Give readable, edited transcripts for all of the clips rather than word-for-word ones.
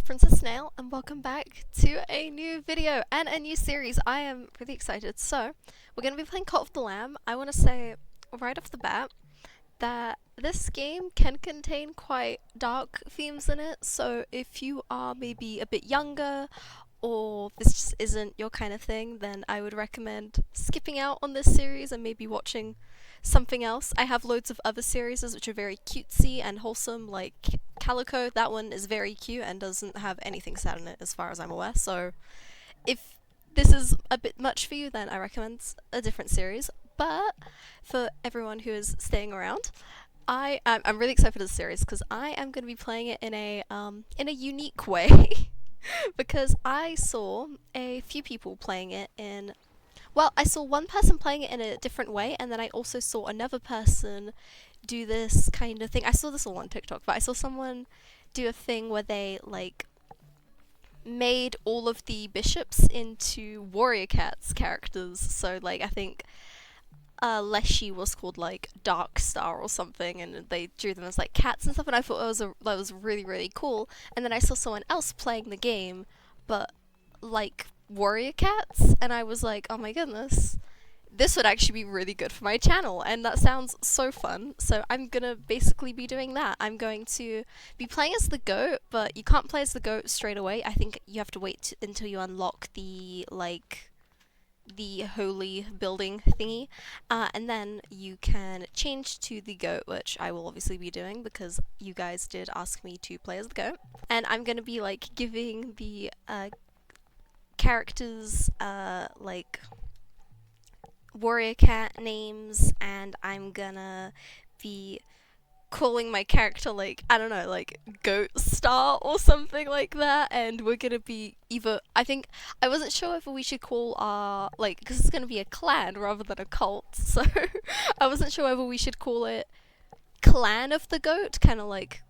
Princess Snail, and welcome back to a new video and a new series. I am really excited. So, we're going to be playing Cult of the Lamb. I want to say right off the bat that this game can contain quite dark themes in it, so if you are maybe a bit younger or this just isn't your kind of thing, then I would recommend skipping out on this series and maybe watching something else. I have loads of other series which are very cutesy and wholesome, like Calico. That one is very cute and doesn't have anything sad in it as far as I'm aware, so if this is a bit much for you, then I recommend a different series. But for everyone who is staying around, I'm really excited for this series because I am going to be playing it in a unique way because I saw a few people playing it in. Well, I saw one person playing it in a different way, and then I also saw another person do this kind of thing. I saw this all on TikTok, but I saw someone do a thing where they like made all of the bishops into warrior cats characters. So like I think Leshy was called like Dark Star or something, and they drew them as like cats and stuff, and I thought that was really cool. And then I saw someone else playing the game, but like warrior cats, and I was like, oh my goodness, this would actually be really good for my channel, and that sounds so fun. So I'm gonna basically be doing that. I'm going to be playing as the goat, but you can't play as the goat straight away. I think you have to wait until you unlock the the holy building thingy, and then you can change to the goat, which I will obviously be doing because you guys did ask me to play as the goat. And I'm gonna be like giving the characters like warrior cat names, and I'm gonna be calling my character like, I don't know, like Goat Star or something like that, and we're gonna be either, I think, I wasn't sure whether we should call our, like, because it's gonna be a clan rather than a cult, so I wasn't sure whether we should call it Clan of the Goat, kind of like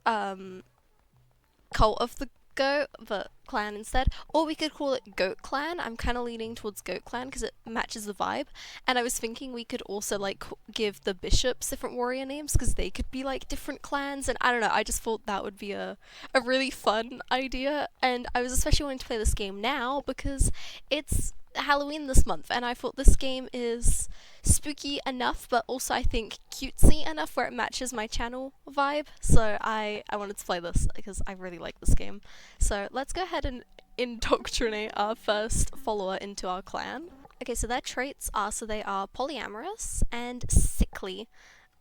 Cult of the Goat, but clan instead, or we could call it GoatClan. I'm kind of leaning towards GoatClan because it matches the vibe, and I was thinking we could also like give the bishops different warrior names because they could be like different clans, and I don't know, I just thought that would be a really fun idea. And I was especially wanting to play this game now because it's Halloween this month, and I thought this game is spooky enough, but also I think cutesy enough where it matches my channel vibe. So I wanted to play this because I really like this game. So let's go ahead and indoctrinate our first follower into our clan. Okay, so their traits are, so they are polyamorous and sickly.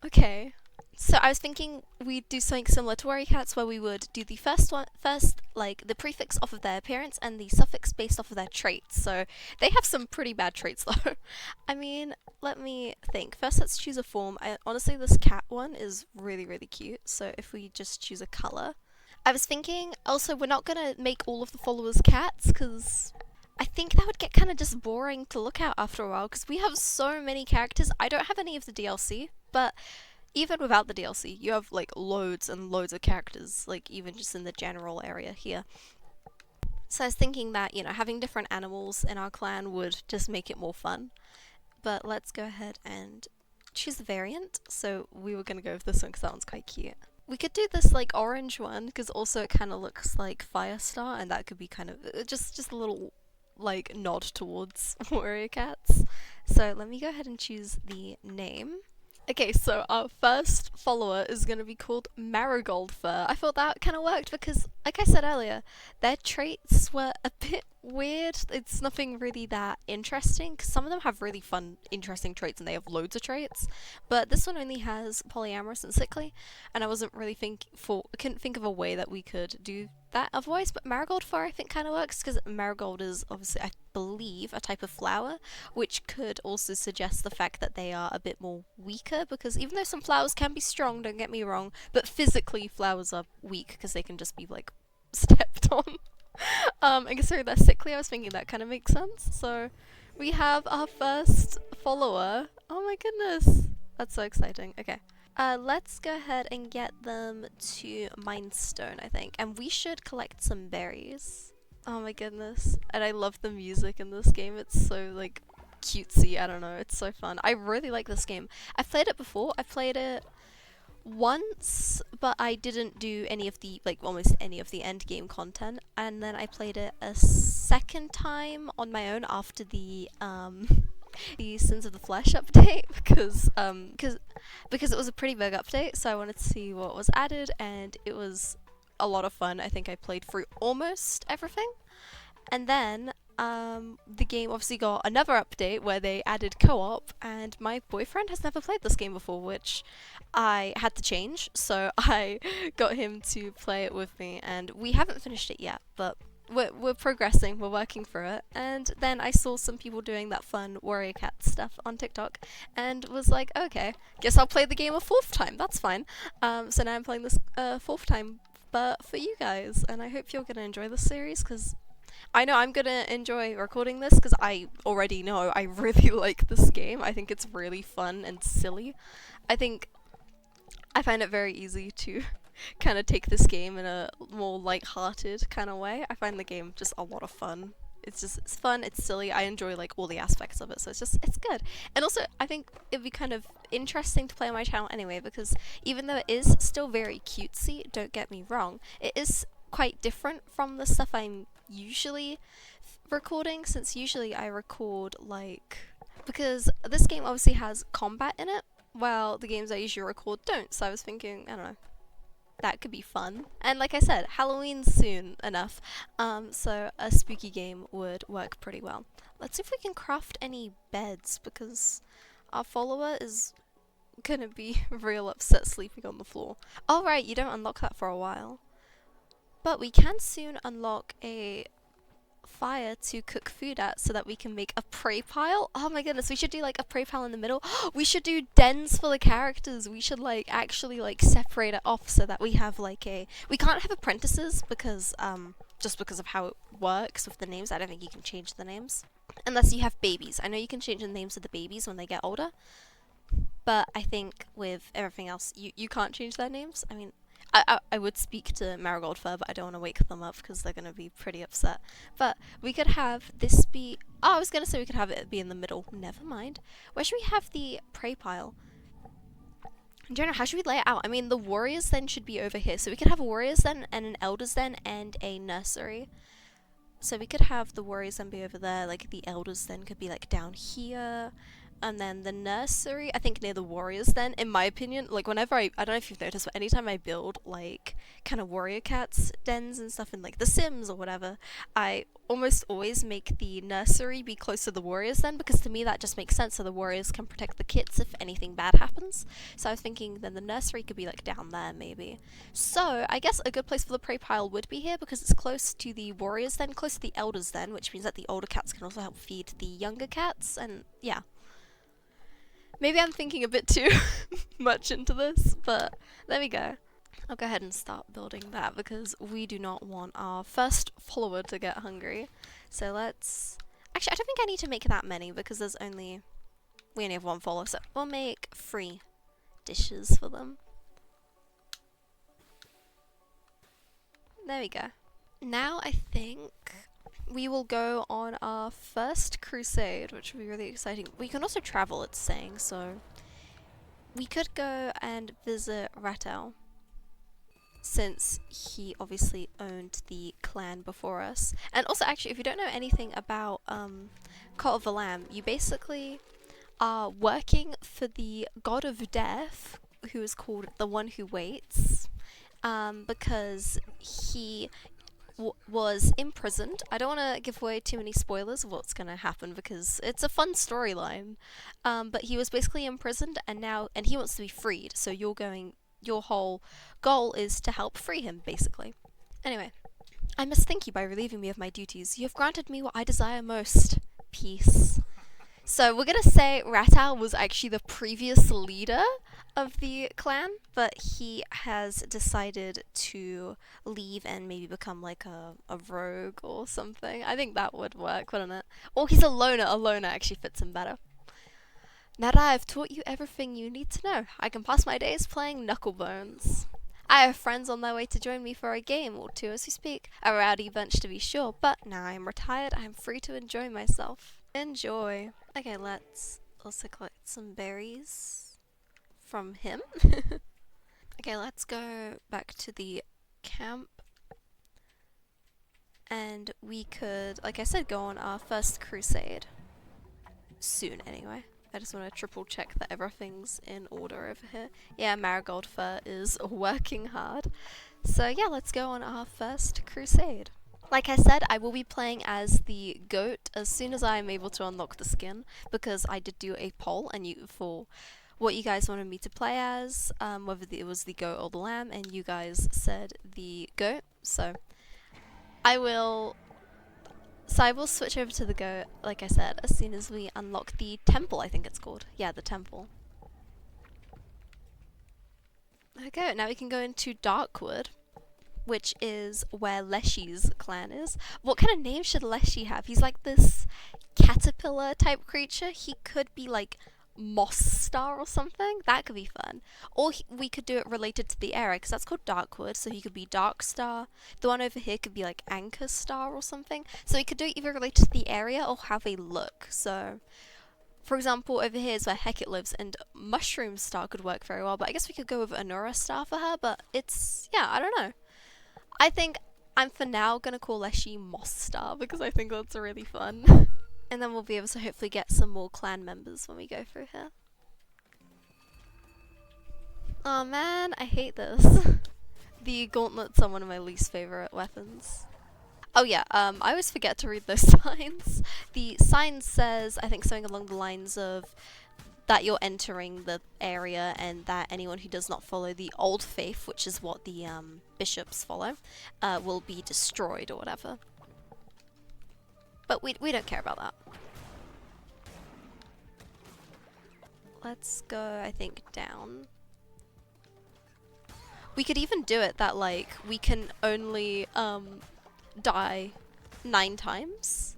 Okay. So I was thinking we'd do something similar to warrior cats, where we would do the first like the prefix off of their appearance and the suffix based off of their traits. So they have some pretty bad traits though. I mean, let me think. First, let's choose a form. Honestly, this cat one is really cute. So if we just choose a color. I was thinking also we're not gonna make all of the followers cats because I think that would get kind of just boring to look at after a while because we have so many characters. I don't have any of the DLC, but even without the DLC, you have like loads and loads of characters, like even just in the general area here. So I was thinking that, you know, having different animals in our clan would just make it more fun. But let's go ahead and choose the variant. So we were going to go with this one because that one's quite cute. We could do this like orange one because also it kind of looks like Firestar, and that could be kind of just a little like nod towards warrior cats. So let me go ahead and choose the name. Okay, so our first follower is going to be called Marigold Fur. I thought that kind of worked because, like I said earlier, their traits were a bit weird. It's nothing really that interesting because some of them have really fun, interesting traits, and they have loads of traits. But this one only has polyamorous and sickly, and I wasn't really couldn't think of a way that we could do that otherwise. But Marigold Fur I think kind of works because marigold is obviously, I believe, a type of flower, which could also suggest the fact that they are a bit more weaker, because even though some flowers can be strong, don't get me wrong, but physically flowers are weak because they can just be like stepped on. I guess they're sickly. I was thinking that kind of makes sense. So we have our first follower. Oh my goodness, that's so exciting. Okay. Let's go ahead and get them to Mindstone, I think. And we should collect some berries. Oh my goodness. And I love the music in this game. It's so, like, cutesy. I don't know. It's so fun. I really like this game. I've played it before. I played it once, but I didn't do any of the, like, almost any of the end game content. And then I played it a second time on my own after the Sins of the Flesh update because it was a pretty big update, so I wanted to see what was added, and it was a lot of fun. I think I played through almost everything. And then the game obviously got another update where they added co-op, and my boyfriend has never played this game before, which I had to change, so I got him to play it with me, and we haven't finished it yet, but we're progressing, we're working through it. And then I saw some people doing that fun warrior cat stuff on TikTok, and was like, okay, guess I'll play the game a fourth time, that's fine. So now I'm playing this fourth time, but for you guys, and I hope you're gonna enjoy this series, because I know I'm gonna enjoy recording this because I already know I really like this game. I think it's really fun and silly. I think I find it very easy to kind of take this game in a more light-hearted kind of way. I find the game just a lot of fun. It's fun, it's silly. I enjoy like all the aspects of it, so it's good. And also, I think it'd be kind of interesting to play on my channel anyway, because even though it is still very cutesy, don't get me wrong, it is quite different from the stuff I'm usually recording, since usually I record like, because this game obviously has combat in it, while the games I usually record don't. So I was thinking, I don't know, that could be fun. And like I said, Halloween's soon enough, so a spooky game would work pretty well. Let's see if we can craft any beds, because our follower is gonna be real upset sleeping on the floor. Oh right, you don't unlock that for a while. But we can soon unlock a fire to cook food at, so that we can make a prey pile. Oh my goodness, we should do like a prey pile in the middle. We should do dens for the characters. We should like actually like separate it off so that we have like we can't have apprentices because just because of how it works with the names. I don't think you can change the names unless you have babies. I know you can change the names of the babies when they get older, but I think with everything else you can't change their names. I mean, I would speak to Marigold Fur, but I don't want to wake them up because they're going to be pretty upset. But we could have this be... Oh, I was going to say we could have it be in the middle. Never mind. Where should we have the prey pile? I don't know. How should we lay it out? I mean, the warriors then should be over here. So we could have a warriors then and an elders then and a nursery. So we could have the warriors then be over there. Like the elders then could be like down here. And then the nursery, I think near the warriors then, in my opinion, like whenever I don't know if you've noticed, but anytime I build like kind of warrior cats dens and stuff in like The Sims or whatever, I almost always make the nursery be close to the warriors then, because to me that just makes sense, so the warriors can protect the kits if anything bad happens. So I was thinking then the nursery could be like down there maybe. So I guess a good place for the prey pile would be here, because it's close to the warriors then, close to the elders then, which means that the older cats can also help feed the younger cats, and yeah. Maybe I'm thinking a bit too much into this, but there we go. I'll go ahead and start building that because we do not want our first follower to get hungry. So let's... Actually, I don't think I need to make that many because we only have one follower, so we'll make 3 dishes for them. There we go. Now I think we will go on our first crusade, which will be really exciting. We can also travel, it's saying, so we could go and visit Ratel, since he obviously owned the clan before us. And also, actually, if you don't know anything about Cult of the Lamb, you basically are working for the god of death, who is called the One Who Waits, because he was imprisoned. I don't want to give away too many spoilers of what's going to happen because it's a fun storyline. But he was basically imprisoned and he wants to be freed. So your whole goal is to help free him, basically. Anyway, I must thank you by relieving me of my duties. You have granted me what I desire most: peace. So we're gonna say Ratal was actually the previous leader of the clan, but he has decided to leave and maybe become like a rogue or something. I think that would work, wouldn't it? Or he's a loner. A loner actually fits him better. Now that I've taught you everything you need to know, I can pass my days playing Knucklebones. I have friends on their way to join me for a game or two as we speak. A rowdy bunch to be sure, but now I am retired, I am free to enjoy myself. Enjoy. Okay, let's also collect some berries from him. Okay, let's go back to the camp. And we could, like I said, go on our first crusade. Soon, anyway. I just want to triple check that everything's in order over here. Yeah, Marigold Fur is working hard. So yeah, let's go on our first crusade. Like I said, I will be playing as the goat as soon as I am able to unlock the skin, because I did do a poll and for what you guys wanted me to play as, whether it was the goat or the lamb, and you guys said the goat. So I will switch over to the goat, like I said, as soon as we unlock the temple, I think it's called. Yeah, the temple. There we go. Now we can go into Darkwood, which is where Leshy's clan is. What kind of name should Leshy have? He's like this caterpillar type creature. He could be like Moss Star or something. That could be fun. Or we could do it related to the area, because that's called Darkwood, so he could be Dark Star. The one over here could be like Anchor Star or something. So we could do it either related to the area or have a look. So for example, over here is where Hecate lives, and Mushroom Star could work very well, but I guess we could go with Anura Star for her, but it's, yeah, I don't know. I think I'm for now gonna call Leshy Moss Star, because I think that's really fun. And then we'll be able to hopefully get some more clan members when we go through here. Oh man, I hate this. The gauntlets are one of my least favorite weapons. Oh yeah, I always forget to read those signs. The sign says, I think something along the lines of that you're entering the area and that anyone who does not follow the old faith, which is what the bishops follow, will be destroyed or whatever. But we don't care about that. Let's go, I think, down. We could even do it that, like, we can only die 9 times.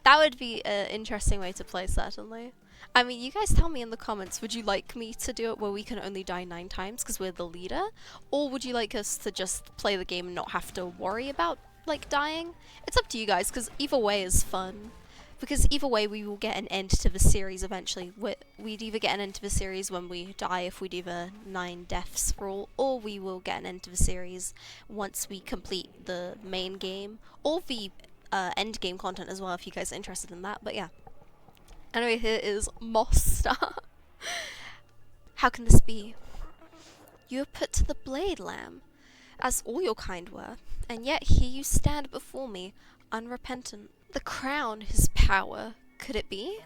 That would be an interesting way to play, certainly. I mean, you guys tell me in the comments, would you like me to do it where we can only die 9 times because we're the leader? Or would you like us to just play the game and not have to worry about, like, dying? It's up to you guys, because either way is fun. Because either way, we will get an end to the series eventually. We'd either get an end to the series when we die if we do the 9 deaths rule, or we will get an end to the series once we complete the main game, or the end game content as well, if you guys are interested in that. But yeah. Anyway, here is Moss Star. How can this be? You are put to the blade, lamb, as all your kind were, and yet here you stand before me, unrepentant. The crown, his power, could it be?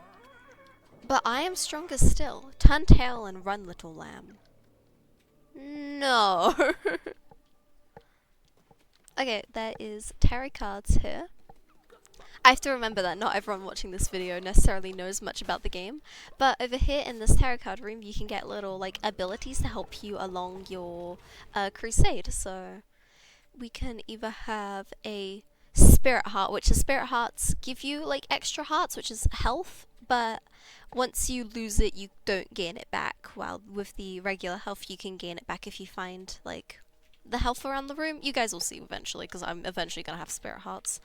But I am stronger still. Turn tail and run, little lamb. No. Okay, there is tarot cards here. I have to remember that not everyone watching this video necessarily knows much about the game, but over here in this tarot card room you can get little like abilities to help you along your crusade. So we can either have a spirit heart, which the spirit hearts give you like extra hearts, which is health, but once you lose it you don't gain it back, while with the regular health you can gain it back if you find like the health around the room. You guys will see eventually, because I'm eventually gonna have spirit hearts.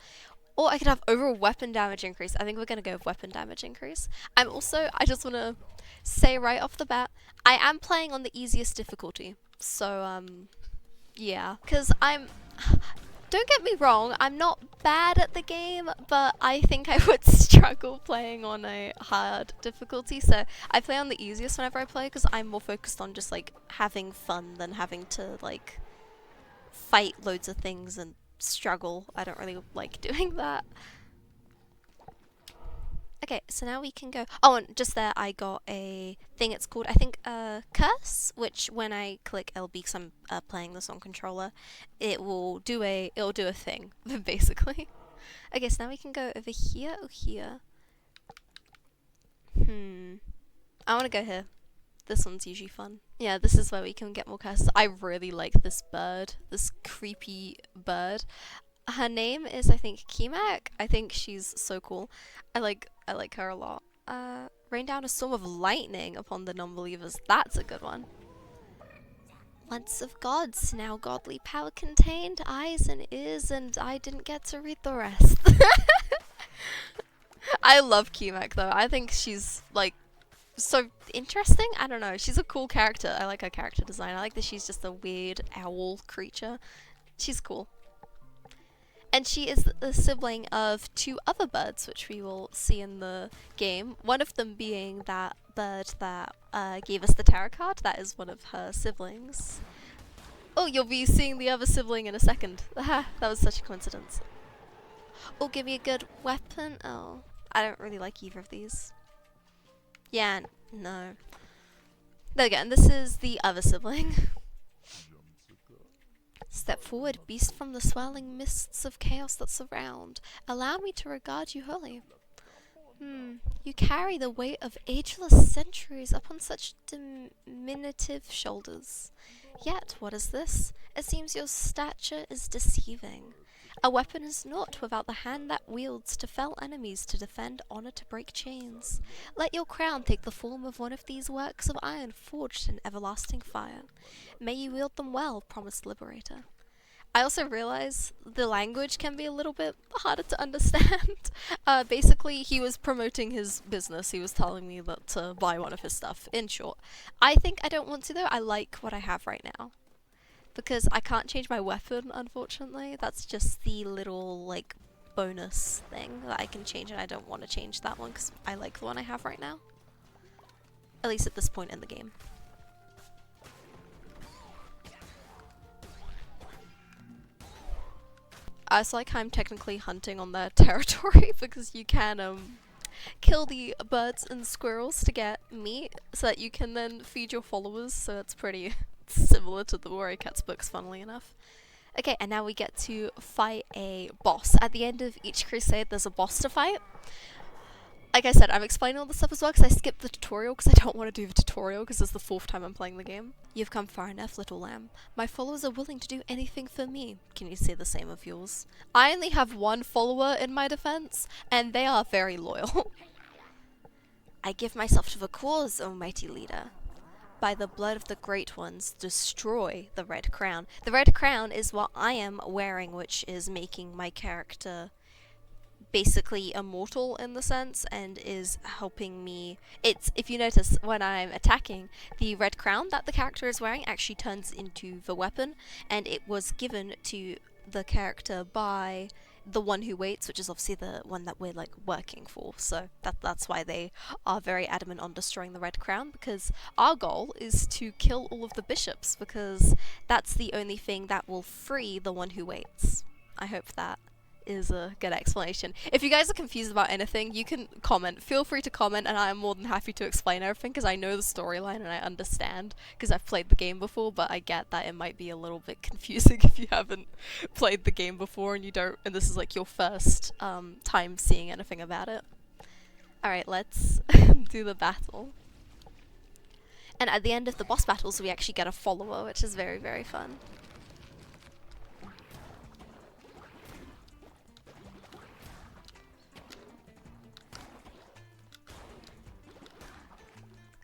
Or I could have overall weapon damage increase. I think we're going to go with weapon damage increase. I just want to say right off the bat, I am playing on the easiest difficulty. So, yeah. Because don't get me wrong, I'm not bad at the game, but I think I would struggle playing on a hard difficulty. So I play on the easiest whenever I play, because I'm more focused on just, like, having fun than having to, like, fight loads of things and struggle. I don't really like doing that. Okay, so now we can go. Oh, and just there I got a thing. It's called, I think, curse, which when I click LB, because I'm playing this on controller, it'll do a thing, basically. Okay, so now we can go over here or here. I want to go here. This one's usually fun. Yeah, this is where we can get more curses. I really like this bird. This creepy bird. Her name is, I think, Kimak. I think she's so cool. I like her a lot. Rain down a storm of lightning upon the non-believers. That's a good one. Once of gods, now godly power contained, eyes and ears, and I didn't get to read the rest. I love Kimak though. I think she's like so interesting. I don't know. She's a cool character. I like her character design. I like that she's just a weird owl creature. She's cool. And she is the sibling of two other birds, which we will see in the game. One of them being that bird that gave us the tarot card. That is one of her siblings. Oh, you'll be seeing the other sibling in a second. Aha, that was such a coincidence. Oh, give me a good weapon. Oh, I don't really like either of these. Yeah, no. There we go, and this is the other sibling. Step forward, beast from the swirling mists of chaos that surround. Allow me to regard you wholly. You carry the weight of ageless centuries upon such diminutive shoulders. Yet, what is this? It seems your stature is deceiving. A weapon is naught without the hand that wields to fell enemies, to defend, honor, to break chains. Let your crown take the form of one of these works of iron forged in everlasting fire. May you wield them well, promised liberator. I also realize the language can be a little bit harder to understand. Basically, he was promoting his business. He was telling me that to buy one of his stuff, in short. I think I don't want to, though. I like what I have right now. Because I can't change my weapon, unfortunately. That's just the little, like, bonus thing that I can change, and I don't want to change that one because I like the one I have right now. At least at this point in the game. It's like I'm technically hunting on their territory because you can kill the birds and squirrels to get meat so that you can then feed your followers, so it's pretty similar to the Warrior Cats books, funnily enough. Okay, and now we get to fight a boss. At the end of each crusade there's a boss to fight. Like I said, I'm explaining all this stuff as well because I skipped the tutorial because I don't want to do the tutorial because it's the 4th time I'm playing the game. You've come far enough, little lamb. My followers are willing to do anything for me. Can you say the same of yours? I only have one follower in my defense, and they are very loyal. I give myself to the cause, O mighty leader. By the blood of the great ones, destroy the red crown. The red crown is what I am wearing, which is making my character basically immortal in the sense, and is helping me. It's, if you notice, when I'm attacking, the red crown that the character is wearing actually turns into the weapon, and it was given to the character by the one who waits, which is obviously the one that we're like working for. So that's why they are very adamant on destroying the red crown, because our goal is to kill all of the bishops, because that's the only thing that will free the one who waits. I hope that is a good explanation. If you guys are confused about anything, you can comment. Feel free to comment, and I'm more than happy to explain everything because I know the storyline and I understand because I've played the game before, but I get that it might be a little bit confusing if you haven't played the game before and this is like your first time seeing anything about it. Alright, let's do the battle. And at the end of the boss battles we actually get a follower, which is very, very fun.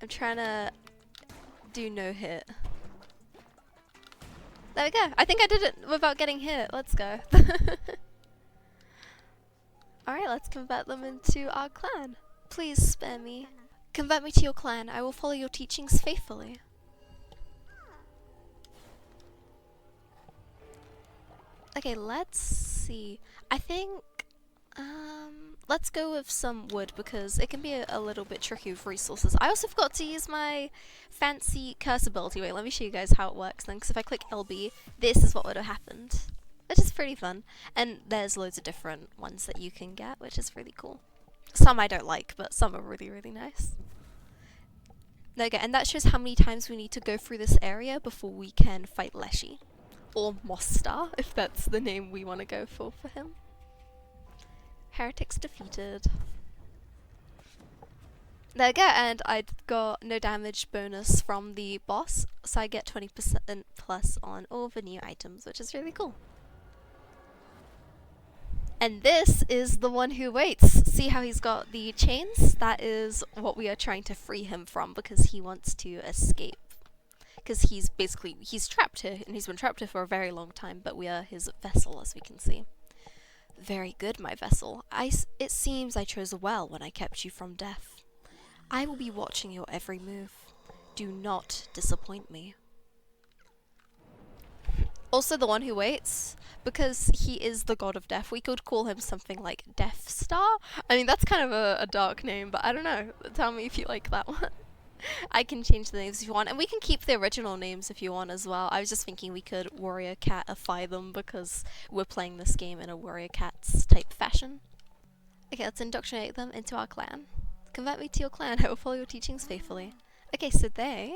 I'm trying to do no hit. There we go. I think I did it without getting hit. Let's go. Alright, let's convert them into our clan. Please spare me. Convert me to your clan. I will follow your teachings faithfully. Okay, let's see. I think let's go with some wood because it can be a little bit tricky with resources. I also forgot to use my fancy curse ability. Wait, let me show you guys how it works then, because if I click LB, this is what would have happened, which is pretty fun. And there's loads of different ones that you can get, which is really cool. Some I don't like, but some are really, really nice. There we go, and that shows how many times we need to go through this area before we can fight Leshy. Or Mostar, if that's the name we want to go for him. Heretics defeated. There we go, and I got no damage bonus from the boss, so I get 20% plus on all the new items, which is really cool. And this is the one who waits. See how he's got the chains? That is what we are trying to free him from, because he wants to escape. Because he's trapped here, and he's been trapped here for a very long time, but we are his vessel, as we can see. Very good, my vessel. It seems I chose well when I kept you from death. I will be watching your every move. Do not disappoint me. Also the one who waits, because he is the god of death. We could call him something like Death Star. I mean, that's kind of a dark name, but I don't know. Tell me if you like that one. I can change the names if you want, and we can keep the original names if you want as well. I was just thinking we could warrior catify them because we're playing this game in a warrior cats type fashion. Okay, let's indoctrinate them into our clan. Convert me to your clan. I will follow your teachings faithfully. Okay, so they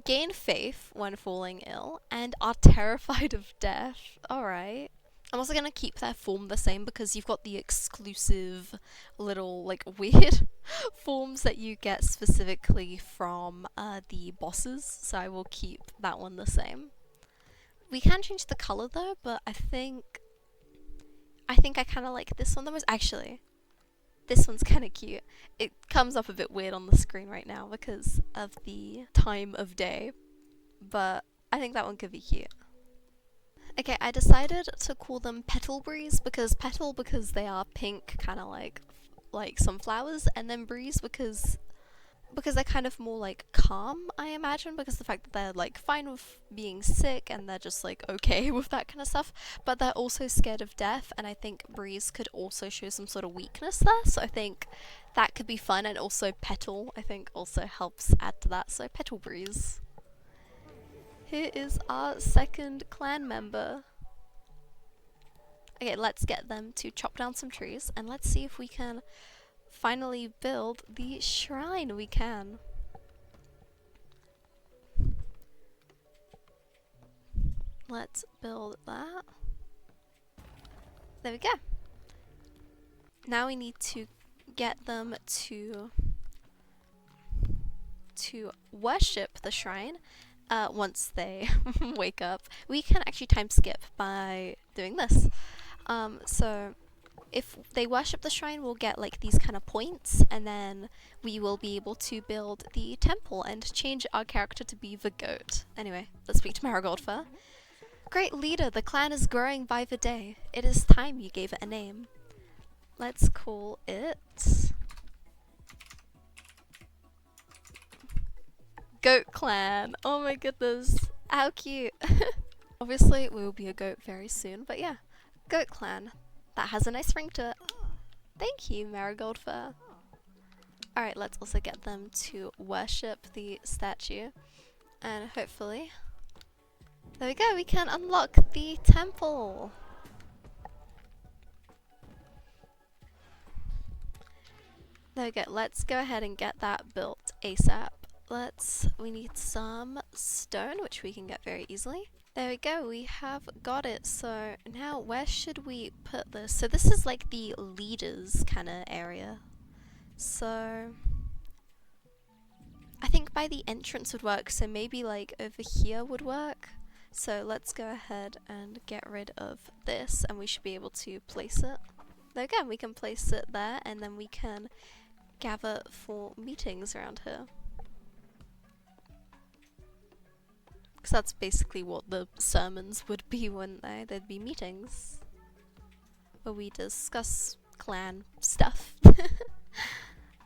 gain faith when falling ill and are terrified of death. Alright. I'm also going to keep their form the same because you've got the exclusive little like weird forms that you get specifically from the bosses, so I will keep that one the same. We can change the colour though, but I think I kind of like this one the most. Actually, this one's kind of cute. It comes up a bit weird on the screen right now because of the time of day, but I think that one could be cute. Okay, I decided to call them Petal Breeze because they are pink, kind of like some flowers, and then Breeze because they're kind of more like calm, I imagine, because the fact that they're like fine with being sick and they're just like okay with that kind of stuff, but they're also scared of death, and I think Breeze could also show some sort of weakness there, so I think that could be fun. And also Petal, I think, also helps add to that, so Petal Breeze. Here is our second clan member. Okay, let's get them to chop down some trees and let's see if we can finally build the shrine. We can. Let's build that. There we go. Now we need to get them to worship the shrine. Once they wake up, we can actually time skip by doing this. So if they worship the shrine, we'll get like these kind of points, and then we will be able to build the temple and change our character to be the goat. Anyway, let's speak to Marigold Fur. Great leader, the clan is growing by the day. It is time you gave it a name. Let's call it GoatClan. Oh my goodness, how cute. Obviously we will be a goat very soon, but yeah, GoatClan. That has a nice ring to it. Thank you, Marigold Fur. Alright, let's also get them to worship the statue, and hopefully, there we go, we can unlock the temple. There we go, let's go ahead and get that built ASAP. We need some stone, which we can get very easily. There we go, we have got it. So now where should we put this? So this is like the leaders kind of area. So I think by the entrance would work, so maybe like over here would work. So let's go ahead and get rid of this and we should be able to place it. There we go, we can place it there and then we can gather for meetings around here. Because that's basically what the sermons would be, wouldn't they? There'd be meetings where we discuss clan stuff.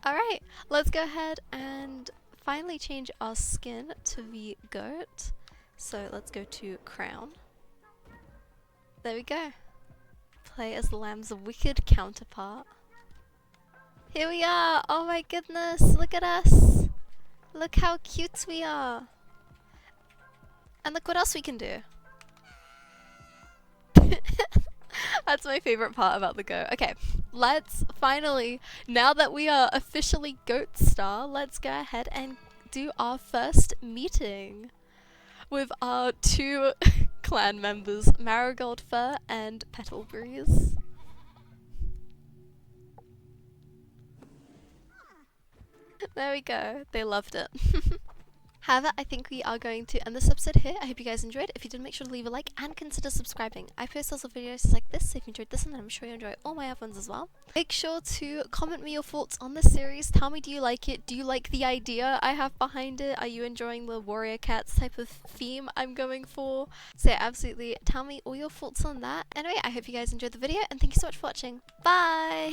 Alright, let's go ahead and finally change our skin to the goat. So let's go to crown. There we go. Play as the lamb's wicked counterpart. Here we are! Oh my goodness, look at us! Look how cute we are! And look what else we can do. That's my favorite part about the goat. Okay, let's finally, now that we are officially Goat Star, let's go ahead and do our first meeting with our two clan members, Marigold Fur and Petal Breeze. There we go, they loved it. However, I think we are going to end this episode here. I hope you guys enjoyed. If you did, make sure to leave a like and consider subscribing. I post lots of videos like this, so if you enjoyed this one, then I'm sure you enjoy all my other ones as well. Make sure to comment me your thoughts on this series. Tell me, do you like it? Do you like the idea I have behind it? Are you enjoying the warrior cats type of theme I'm going for? So yeah, absolutely, tell me all your thoughts on that. Anyway, I hope you guys enjoyed the video, and thank you so much for watching. Bye!